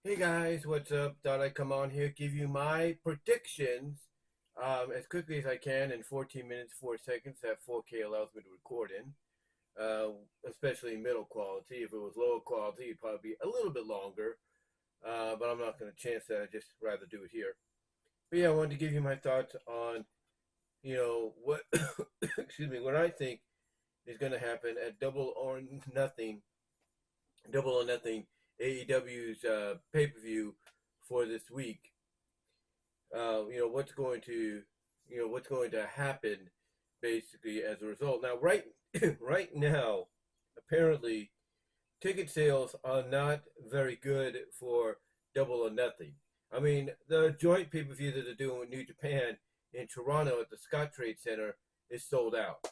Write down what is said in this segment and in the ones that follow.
Hey guys, what's up? Thought I'd come on here, give you my predictions as quickly as I can in 14 minutes, 4 seconds that 4K allows me to record in, uh, especially middle quality. If it was lower quality, it'd probably be a little bit longer, but I'm not going to chance that. I'd just rather do it here. But yeah, I wanted to give you my thoughts on, what, excuse me, what I think is going to happen at Double or Nothing AEW's pay-per-view for this week. What's going to what's going to happen basically as a result. Now, right right now, apparently ticket sales are not very good for Double or Nothing. I mean, the joint pay-per-view that they're doing with New Japan in Toronto at the Scottrade Center is sold out.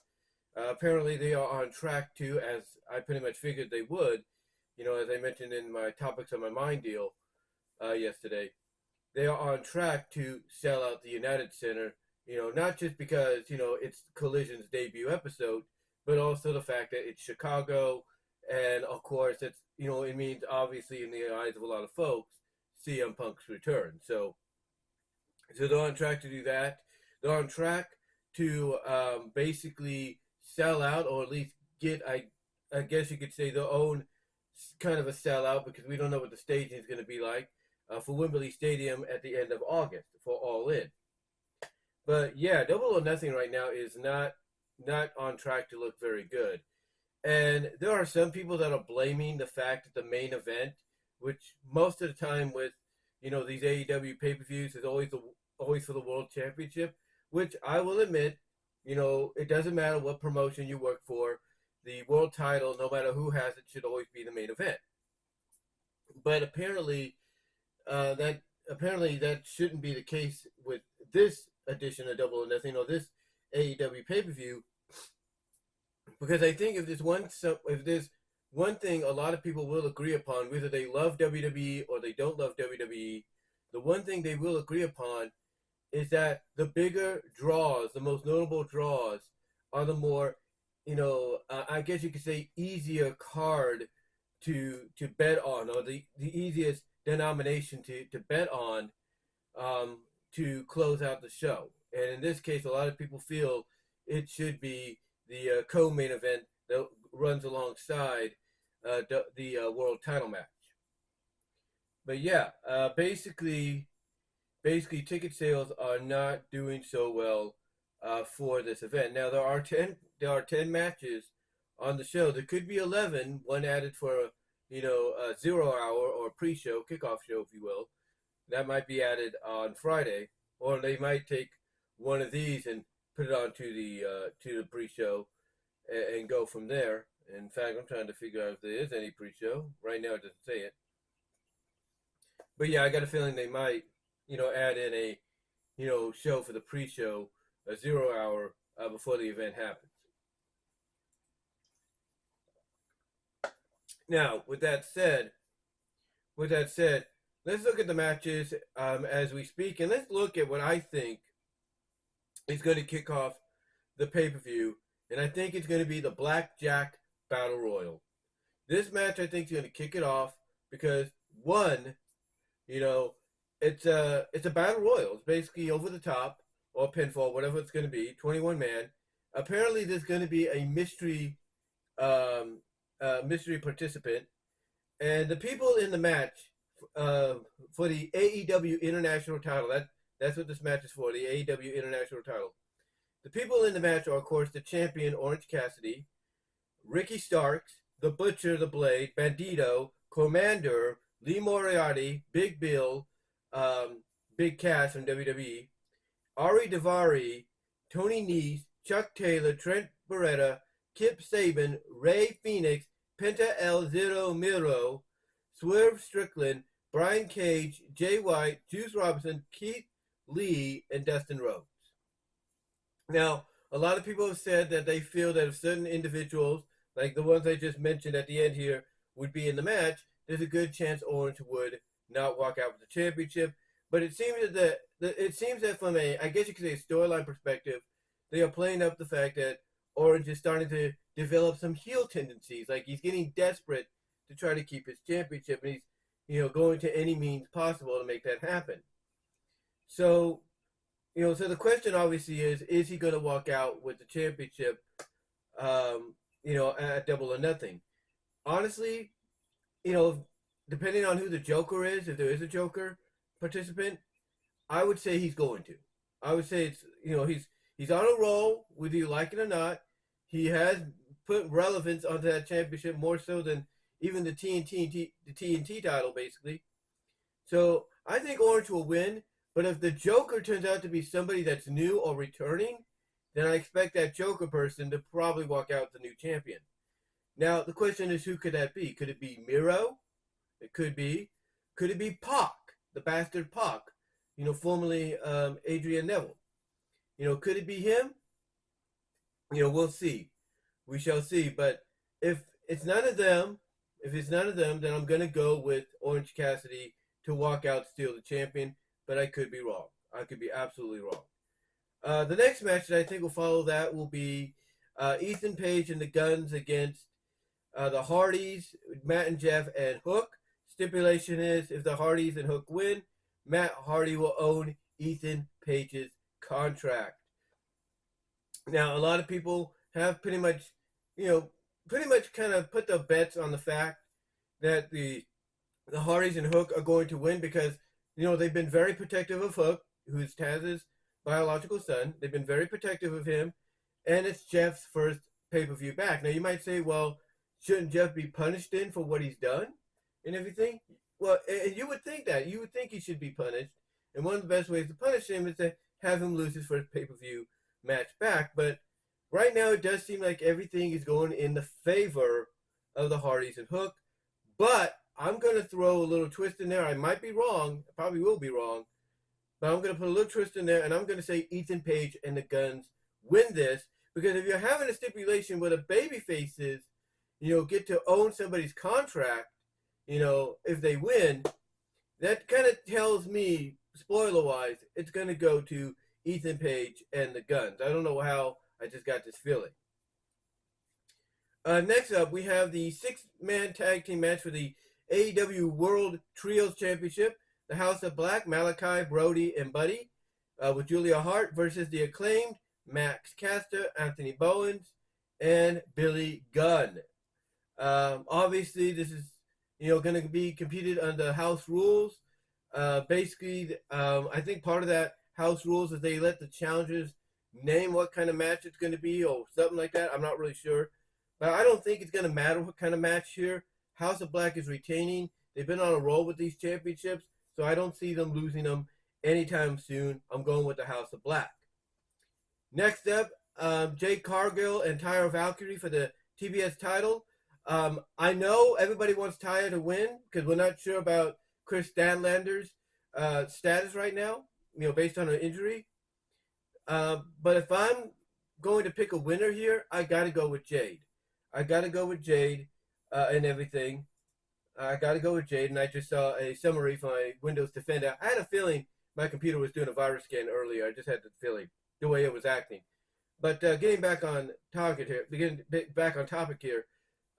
Apparently, they are on track to, as I pretty much figured they would, as I mentioned in my Topics on My Mind deal yesterday, they are on track to sell out the United Center. Not just because it's Collision's debut episode, but also the fact that it's Chicago, and of course it means obviously in the eyes of a lot of folks, CM Punk's return. So they're on track to do that. They're on track to basically sell out, or at least get I guess you could say their own kind of a sellout because we don't know what the staging is going to be like for Wembley Stadium at the end of August for All In. But yeah, Double or Nothing right now is not on track to look very good. And there are some people that are blaming the fact that the main event, which most of the time with these AEW pay-per-views is always for the World Championship, which I will admit, it doesn't matter what promotion you work for, the world title, no matter who has it, should always be the main event. But that shouldn't be the case with this edition of Double or Nothing or this AEW pay per view, because I think if there's one thing a lot of people will agree upon, whether they love WWE or they don't love WWE, the one thing they will agree upon is that the bigger draws, the most notable draws, are the more, I guess you could say, easier card to bet on, or the easiest denomination to bet on to close out the show. And in this case, a lot of people feel it should be the co-main event that runs alongside the world title match. But yeah, basically ticket sales are not doing so well for this event. Now there are ten matches on the show. There could be 11, one added for a 0 hour or pre-show kickoff show, if you will. That might be added on Friday, or they might take one of these and put it onto the pre-show and go from there. In fact, I'm trying to figure out if there is any pre-show. Right now, it doesn't say it. But yeah, I got a feeling they might, add in a, show for the pre-show, a 0 hour before the event happens. Now, with that said, let's look at the matches as we speak, and let's look at what I think is going to kick off the pay-per-view, and I think it's going to be the Blackjack Battle Royal. This match, I think, is going to kick it off because one, you know, it's a battle royal. It's basically over the top or pinfall, whatever it's going to be. 21 man. Apparently, there's going to be a mystery participant, and the people in the match uh, for the AEW International title. That's what this match is for. The AEW International title. The people in the match are, of course, the champion Orange Cassidy, Ricky Starks, the Butcher, the Blade, Bandito, Commander, Lee Moriarty, Big Bill, um, Big Cass from WWE, Ari Daivari, Tony Nese, Chuck Taylor, Trent Beretta, Kip Saban, Ray Phoenix, Penta El Zero Miro, Swerve Strickland, Brian Cage, Jay White, Juice Robinson, Keith Lee, and Dustin Rhodes. Now, a lot of people have said that they feel that if certain individuals, like the ones I just mentioned at the end here, would be in the match, there's a good chance Orange would not walk out with the championship. But it seems that from a, I guess you could say, storyline perspective, they are playing up the fact that Orange is starting to develop some heel tendencies. Like he's getting desperate to try to keep his championship, and going to any means possible to make that happen. So, so the question obviously is he going to walk out with the championship, at Double or Nothing? Honestly, depending on who the Joker is, if there is a Joker participant, I would say he's going to. I would say he's on a roll, whether you like it or not. He has put relevance onto that championship more so than even the TNT title, basically. So I think Orange will win. But if the Joker turns out to be somebody that's new or returning, then I expect that Joker person to probably walk out the new champion. Now the question is, who could that be? Could it be Miro? It could be. Could it be Pac, the bastard Pac? Formerly Adrian Neville. Could it be him? We'll see. We shall see. But if it's none of them, then I'm going to go with Orange Cassidy to walk out, steal the champion. But I could be wrong. I could be absolutely wrong. The next match that I think will follow that will be Ethan Page and the Guns against the Hardys, Matt and Jeff and Hook. Stipulation is, if the Hardys and Hook win, Matt Hardy will own Ethan Page's contract. Now, a lot of people have pretty much kind of put their bets on the fact that the Hardys and Hook are going to win because, they've been very protective of Hook, who's Taz's biological son. They've been very protective of him, and it's Jeff's first pay-per-view back. Now, you might say, well, shouldn't Jeff be punished then for what he's done and everything? Well, you would think that. You would think he should be punished. And one of the best ways to punish him is to have him lose his first pay-per-view match back. But right now, it does seem like everything is going in the favor of the Hardys and Hook. But I'm going to throw a little twist in there. I might be wrong. I probably will be wrong. But I'm going to put a little twist in there, and I'm going to say Ethan Page and the Guns win this. Because if you're having a stipulation where the baby faces, get to own somebody's contract, if they win, that kind of tells me, spoiler-wise, it's going to go to Ethan Page and the Guns. I don't know how I just got this feeling. Next up, we have the six-man tag team match for the AEW World Trios Championship. The House of Black, Malachi, Brody, and Buddy, with Julia Hart versus the Acclaimed, Max Caster, Anthony Bowens, and Billy Gunn. Obviously, this is going to be competed under house rules. Basically, I think part of that house rules is they let the challengers name what kind of match it's going to be or something like that. I'm not really sure. But I don't think it's going to matter what kind of match here. House of Black is retaining. They've been on a roll with these championships, so I don't see them losing them anytime soon. I'm going with the House of Black. Next up, Jade Cargill and Taya Valkyrie for the TBS title. I know everybody wants Taya to win because we're not sure about Chris Statlander's status right now, based on her injury. But if I'm going to pick a winner here, I got to go with Jade. And everything. I got to go with Jade, and I just saw a summary for my Windows Defender. I had a feeling my computer was doing a virus scan earlier. I just had the feeling, the way it was acting. But getting back on topic here,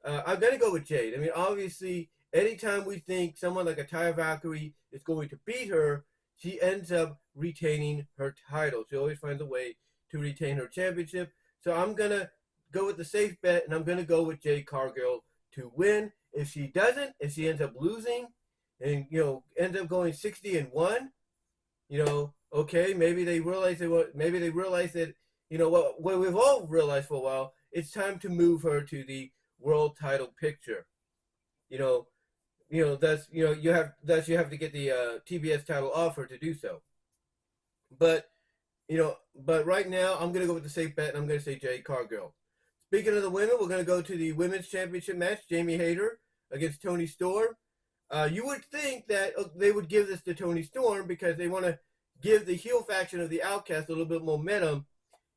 I'm going to go with Jade. I mean, obviously, anytime we think someone like a Taya Valkyrie is going to beat her, she ends up retaining her title. She always finds a way to retain her championship. So I'm going to go with the safe bet, and I'm going to go with Jade Cargill to win. If she doesn't, if she ends up losing and, ends up going 60-1, okay, maybe they realize that, what we've all realized for a while, it's time to move her to the world title picture. You have to get the TBS title off her to do so. But right now I'm going to go with the safe bet, and I'm going to say Jade Cargill. Speaking of the women, we're going to go to the women's championship match. Jamie Hayter against Toni Storm. You would think that they would give this to Toni Storm because they want to give the heel faction of the Outcast a little bit more momentum,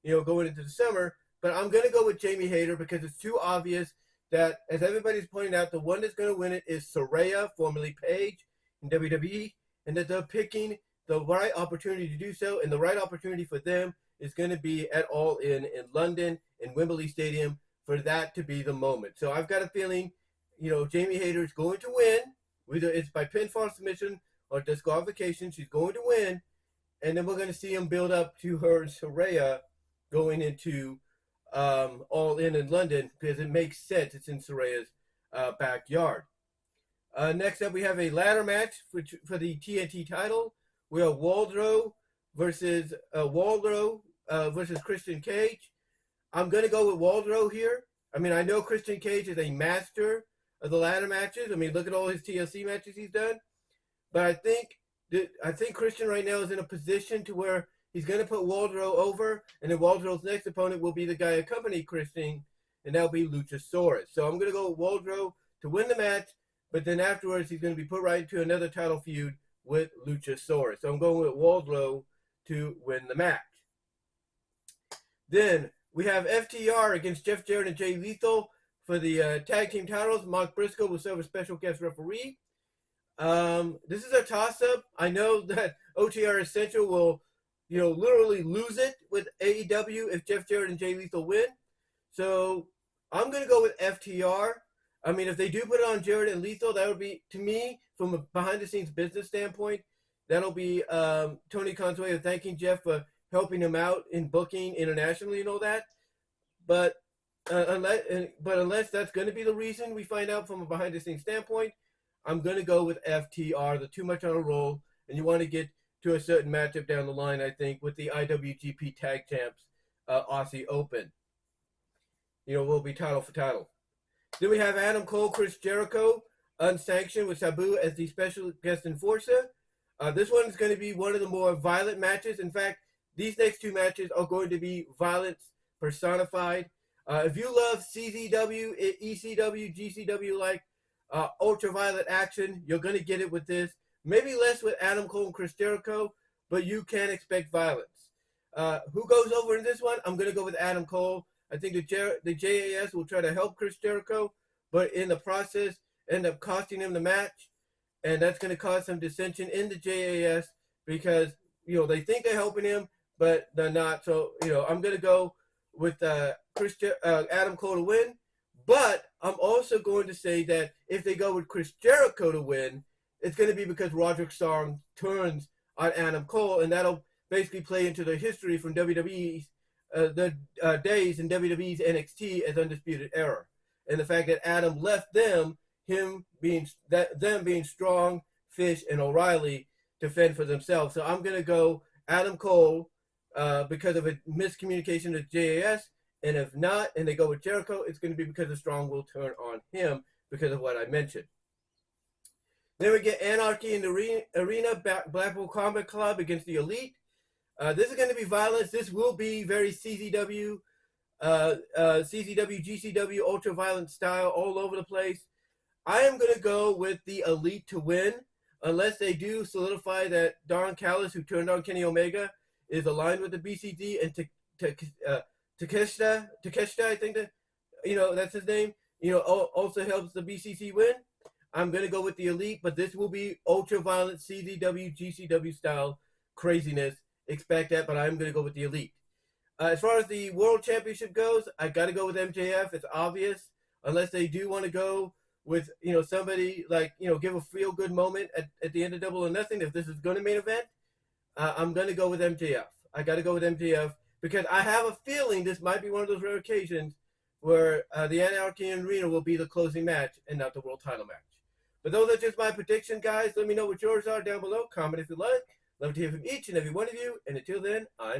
going into the summer. But I'm going to go with Jamie Hayter because it's too obvious that, as everybody's pointing out, the one that's going to win it is Saraya, formerly Paige, in WWE, and that they're picking the right opportunity to do so, and the right opportunity for them is going to be at All In London, in Wembley Stadium, for that to be the moment. So I've got a feeling, Jamie Hayter is going to win, Either it's by pinfall submission or disqualification. She's going to win, and then we're going to see him build up to her and Saraya going into All In London, because it makes sense. It's in Saraya's backyard. Next up, we have a ladder match for the TNT title. We have Wardlow versus Christian Cage. I'm going to go with Wardlow here. I mean, I know Christian Cage is a master of the ladder matches. I mean, look at all his TLC matches he's done. But I think Christian right now is in a position to where he's going to put Wardlow over, and then Wardlow's next opponent will be the guy accompanying Christian, and that'll be Luchasaurus. So I'm going to go with Wardlow to win the match, but then afterwards he's going to be put right into another title feud with Luchasaurus. So I'm going with Wardlow to win the match. Then we have FTR against Jeff Jarrett and Jay Lethal for the tag team titles. Mark Briscoe will serve as special guest referee. This is a toss-up. I know that OTR Essential will, literally lose it with AEW if Jeff Jarrett and Jay Lethal win. So I'm going to go with FTR. I mean, if they do put it on Jarrett and Lethal, that would be, to me, from a behind-the-scenes business standpoint, that'll be Tony Khan's way of thanking Jeff for helping him out in booking internationally and all that. But unless that's going to be the reason we find out from a behind-the-scenes standpoint, I'm going to go with FTR. They're too much on a roll, and you want to get to a certain matchup down the line, I think, with the IWGP Tag Champs Aussie Open. We'll be title for title. Then we have Adam Cole, Chris Jericho, Unsanctioned with Sabu as the special guest enforcer. This one is going to be one of the more violent matches. In fact, these next two matches are going to be violence personified. If you love CZW, ECW, GCW like ultraviolet action, you're going to get it with this. Maybe less with Adam Cole and Chris Jericho, but you can expect violence. Who goes over in this one? I'm going to go with Adam Cole. I think the JAS will try to help Chris Jericho, but in the process, end up costing him the match, and that's going to cause some dissension in the JAS because, they think they're helping him, but they're not. So, I'm going to go with Adam Cole to win, but I'm also going to say that if they go with Chris Jericho to win, it's going to be because Roderick Strong turns on Adam Cole, and that'll basically play into the history from WWE's days in WWE's NXT as Undisputed Era, and the fact that Adam left them being Strong, Fish, and O'Reilly to fend for themselves. So I'm going to go Adam Cole because of a miscommunication with JAS, and if not, and they go with Jericho, it's going to be because the Strong will turn on him because of what I mentioned. Then we get Anarchy in the arena, Blackpool Combat Club against the Elite. This is going to be violence. This will be very CZW, GCW, ultra-violent style all over the place. I am going to go with the Elite to win, unless they do solidify that Don Callis, who turned on Kenny Omega, is aligned with the BCD, and Takeshita, I think that's his name, also helps the BCC win. I'm going to go with the Elite, but this will be ultra-violent CZW, GCW style craziness. Expect that, but I'm going to go with the Elite. As far as the World Championship goes, I got to go with MJF. It's obvious, unless they do want to go with, somebody like, give a feel-good moment at the end of Double or Nothing. If this is going to main event, I'm going to go with MJF. I got to go with MJF because I have a feeling this might be one of those rare occasions where the Anarchy Arena will be the closing match and not the world title match. But those are just my predictions, guys. Let me know what yours are down below. Comment if you like. Love to hear from each and every one of you. And until then, I'm out.